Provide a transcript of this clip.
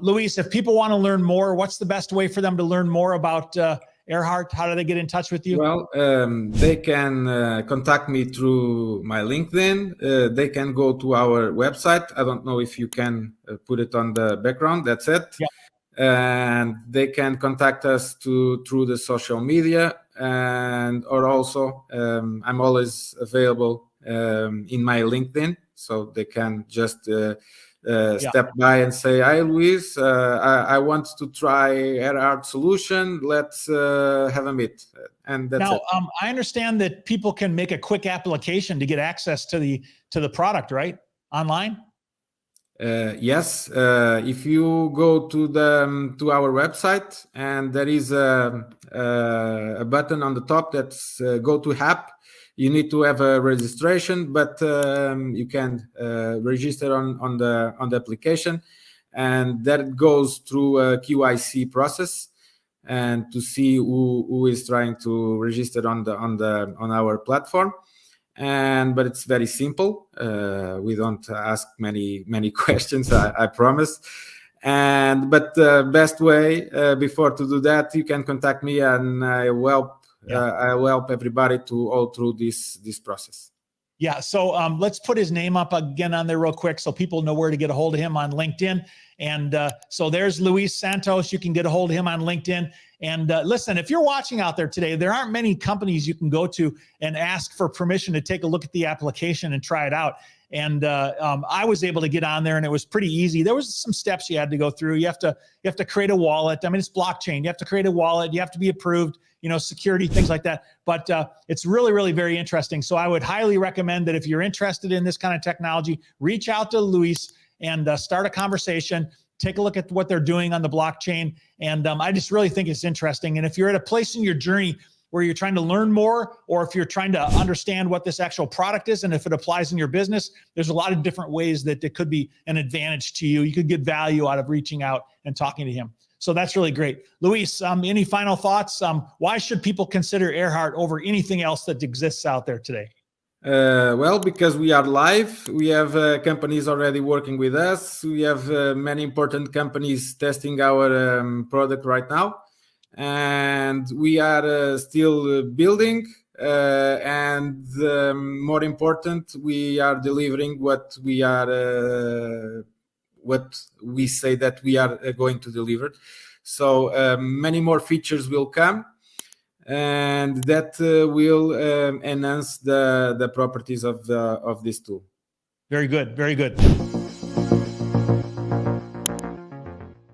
Luis, if people want to learn more, what's the best way for them to learn more about EARHART? How do they get in touch with you? Well, they can contact me through my LinkedIn. They can go to our website. I don't know if you can put it on the background. That's it. Yeah. And they can contact us through the social media, or also I'm always available in my LinkedIn, so they can just step by and say, "Hi, Luis, I want to try EARHART solution. Let's have a meet." And that's it. I understand that people can make a quick application to get access to the product, right? Online. Yes, if you go to our website, and there is a button on the top that's go to app. You need to have a registration, but you can register on the application, and that goes through a QIC process, and to see who is trying to register on our platform. But it's very simple. We don't ask many questions, I promise. But the best way before to do that, you can contact me, and I will help everybody to all through this process. Yeah. So let's put his name up again on there real quick so people know where to get a hold of him on LinkedIn. And so there's Luis Santos. You can get a hold of him on LinkedIn. And listen, if you're watching out there today, there aren't many companies you can go to and ask for permission to take a look at the application and try it out. And I was able to get on there, and it was pretty easy. There was some steps you had to go through. You have to create a wallet. I mean, it's blockchain. You have to create a wallet. You have to be approved, security, things like that. But it's really, really very interesting. So I would highly recommend that if you're interested in this kind of technology, reach out to Luis and start a conversation. Take a look at what they're doing on the blockchain. And I just really think it's interesting. And if you're at a place in your journey where you're trying to learn more, or if you're trying to understand what this actual product is and if it applies in your business, there's a lot of different ways that it could be an advantage to you. You could get value out of reaching out and talking to him. So that's really great. Luis, any final thoughts? Why should people consider EARHART over anything else that exists out there today? Well, because we are live. We have companies already working with us. We have many important companies testing our product right now. And we are still building, and more important, we are delivering what we say that we are going to deliver. So many more features will come, and that will enhance the properties of this tool. Very good. Very good.